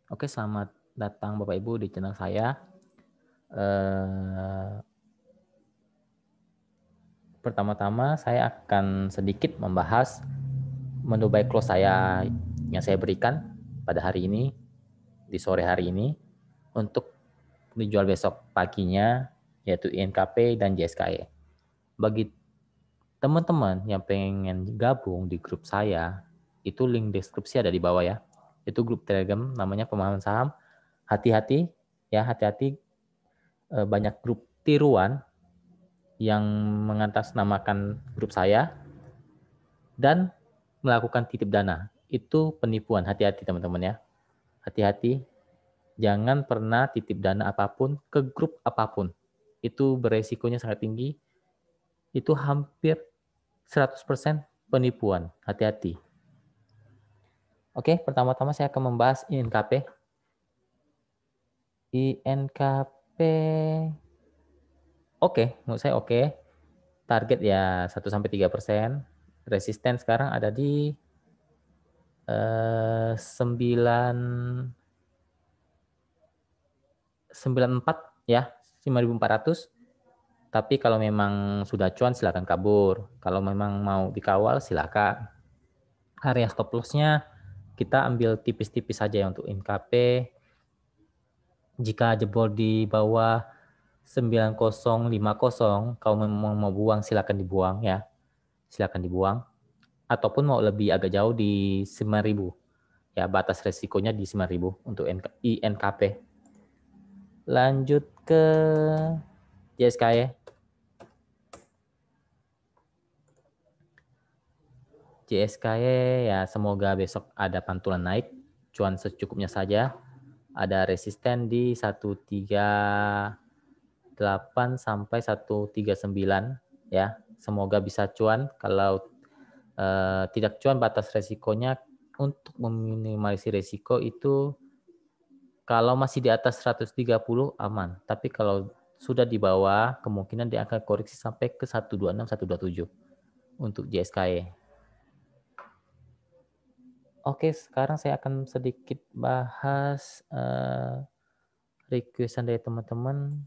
Oke, selamat datang Bapak Ibu di channel saya. Pertama-tama saya akan sedikit membahas menu buy close saya yang saya berikan pada hari ini, di sore hari ini, untuk dijual besok paginya, yaitu INKP dan JSKE. Bagi teman-teman yang pengen gabung di grup saya, itu link deskripsi ada di bawah ya. Itu grup Telegram namanya Pemahaman Saham. Hati-hati ya, hati-hati, banyak grup tiruan yang mengatasnamakan grup saya dan melakukan titip dana. Itu penipuan, hati-hati teman-teman ya. Hati-hati, jangan pernah titip dana apapun ke grup apapun. Itu beresikonya sangat tinggi, itu hampir 100% penipuan, hati-hati. Oke, pertama-tama saya akan membahas INKP. INKP, oke, menurut saya oke. Target ya 1-3%. Resisten sekarang ada di 94 ya, 5.400. Tapi kalau memang sudah cuan silakan kabur. Kalau memang mau dikawal silakan. Area stop loss-nya kita ambil tipis-tipis saja ya untuk INKP. Jika jebol di bawah 9050, kalau memang mau buang silakan dibuang ya. Silakan dibuang. Ataupun mau lebih agak jauh di 9.000. Ya, batas resikonya di 9.000 untuk INKP. Lanjut ke JSKE. JSKE ya semoga besok ada pantulan naik, cuan secukupnya saja. Ada resisten di 138 sampai 139 ya. Semoga bisa cuan. Kalau tidak cuan, batas resikonya untuk meminimalisir resiko itu kalau masih di atas 130 aman. Tapi kalau sudah di bawah, kemungkinan dia akan koreksi sampai ke 126, 127 untuk JSKE. Oke, sekarang saya akan sedikit bahas requestan dari teman-teman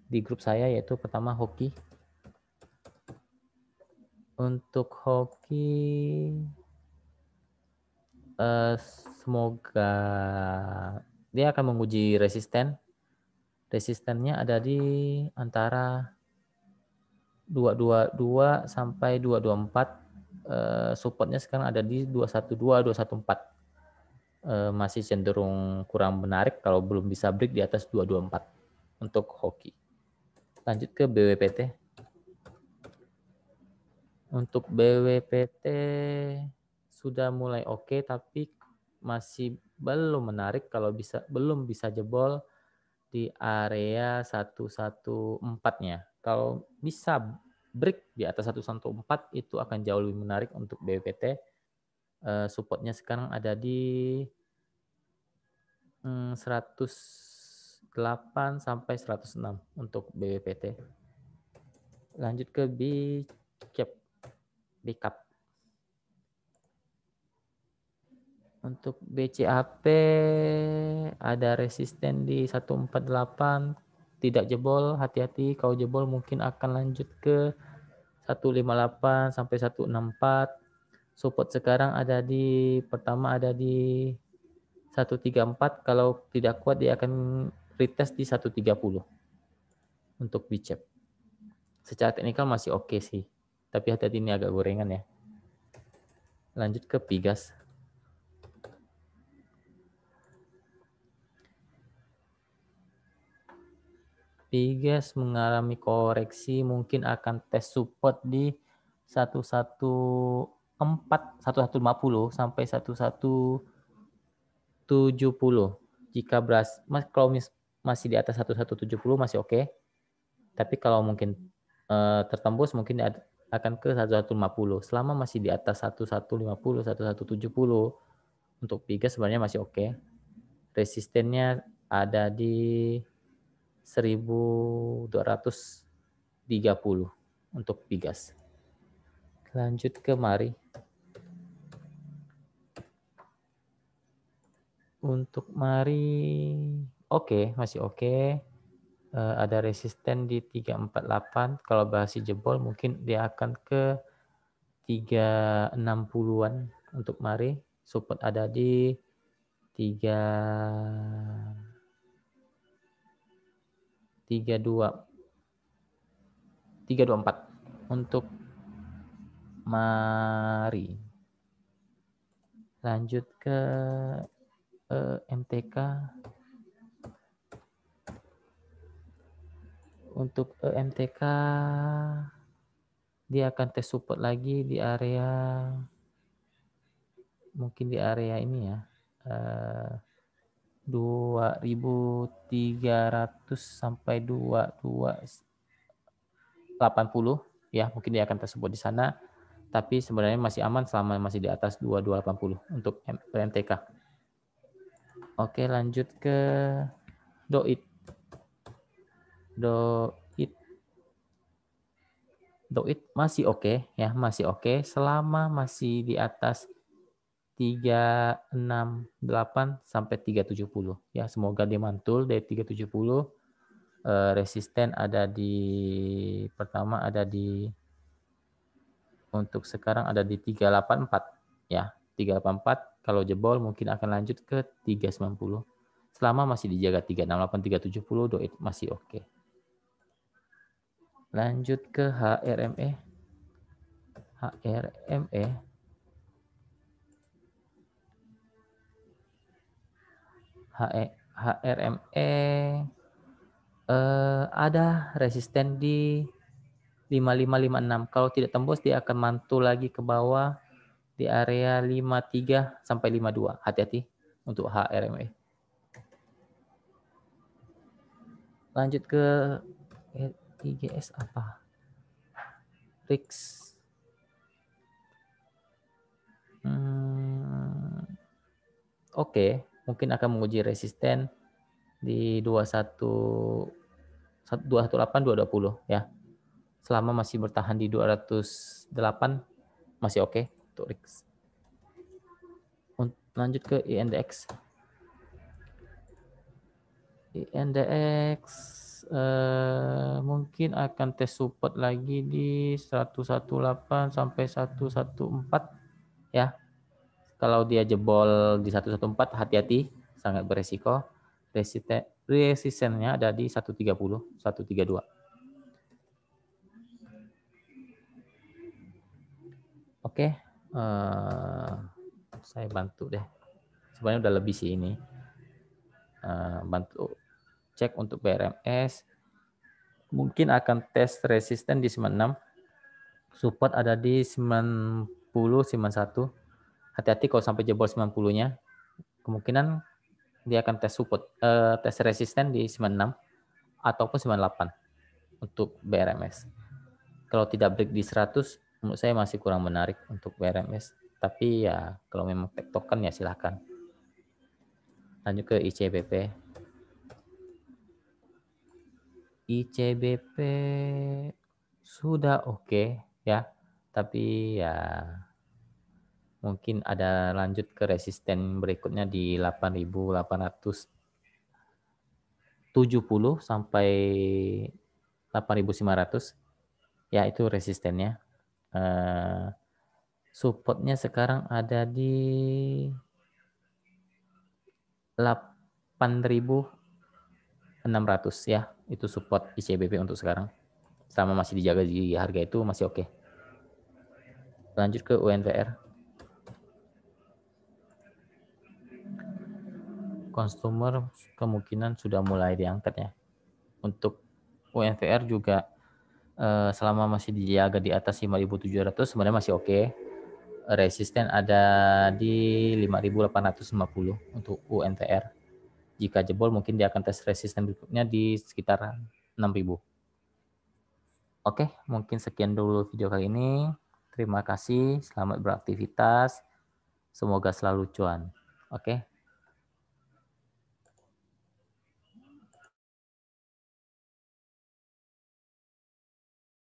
di grup saya, yaitu pertama hoki. Untuk hoki, semoga dia akan menguji resisten. Resistennya ada di antara 222 sampai 224. Supportnya sekarang ada di 212, 214. Masih cenderung kurang menarik kalau belum bisa break di atas 224 untuk hoki. Lanjut ke BWPT. Untuk BWPT sudah mulai oke, tapi masih belum menarik kalau belum bisa jebol di area 114-nya. Kalau bisa break di atas 114 itu akan jauh lebih menarik untuk BWPT. Supportnya sekarang ada di 108 sampai 106 untuk BWPT. Lanjut ke BCAP. Untuk BCAP ada resisten di 148, tidak jebol, hati-hati kalau jebol mungkin akan lanjut ke 158 sampai 164. Support sekarang pertama ada di 134, kalau tidak kuat dia akan retest di 130 untuk BCAP. Secara teknikal masih oke sih, tapi hati-hati ini agak gorengan ya. Lanjut ke Pigas. Pigas mengalami koreksi, mungkin akan tes support di 114, 1150 sampai 1170. Jika kalau masih di atas 1170 masih oke. Tapi kalau mungkin tertembus mungkin akan ke 1150. Selama masih di atas 1150, 1170 untuk Pigas sebenarnya masih oke. Resistennya ada di 1230 untuk Pigas. Lanjut ke Mari. Untuk mari oke, masih oke. Ada resisten di 348. Kalau berhasil jebol mungkin dia akan ke 360-an untuk mari. Support ada di 324 untuk mari. Lanjut ke MTK. Untuk MTK dia akan tes support lagi di area, mungkin di area ini ya, 2.300 sampai 2280 ya, mungkin dia akan tes support di sana, tapi sebenarnya masih aman selama masih di atas 2280 untuk MTK. Oke, lanjut ke DOIT. DOIT masih oke ya, masih oke selama masih di atas 368 sampai 370 ya. Semoga dia mantul dari 370. Resisten ada di pertama ada di untuk sekarang ada di 384 ya. 384 kalau jebol mungkin akan lanjut ke 390. Selama masih dijaga 368 370 DOIT masih oke. Lanjut ke HRME. HRME ada resisten di 5556. Kalau tidak tembus dia akan mantul lagi ke bawah di area 53 sampai 52. Hati-hati untuk HRME. Lanjut ke IGS apa? RIX. Oke, mungkin akan menguji resisten di 218 220 ya. Selama masih bertahan di 208 masih oke untuk RIX. Lanjut ke INDX. INDX mungkin akan tes support lagi di 118 sampai 114 ya. Kalau dia jebol di 114 hati-hati, sangat beresiko. Resistennya ada di 130, 132. Oke, saya bantu deh. Sebenarnya udah lebih sih ini. Bantu cek untuk BRMS. Mungkin akan tes resisten di 96. Support ada di 90, 91. Hati-hati kalau sampai jebol 90-nya. Kemungkinan dia akan tes support, tes resisten di 96 ataupun 98 untuk BRMS. Kalau tidak break di 100, menurut saya masih kurang menarik untuk BRMS. Tapi ya kalau memang tektokan ya silahkan. Lanjut ke ICBP. ICBP sudah oke ya, tapi ya mungkin ada lanjut ke resisten berikutnya di 8.870 sampai 8.900 ya, itu resistennya. Supportnya sekarang ada di 8.600 ya, itu support ICBP untuk sekarang. Selama masih dijaga di harga itu masih oke. Lanjut ke UNVR. Consumer kemungkinan sudah mulai diangkat ya. Untuk UNVR juga selama masih dijaga di atas 5.700 sebenarnya masih oke. Resisten ada di 5.850 untuk UNVR. Jika jebol mungkin dia akan tes resisten berikutnya di sekitar 6.000. Oke, mungkin sekian dulu video kali ini. Terima kasih, selamat beraktivitas. Semoga selalu cuan. Oke.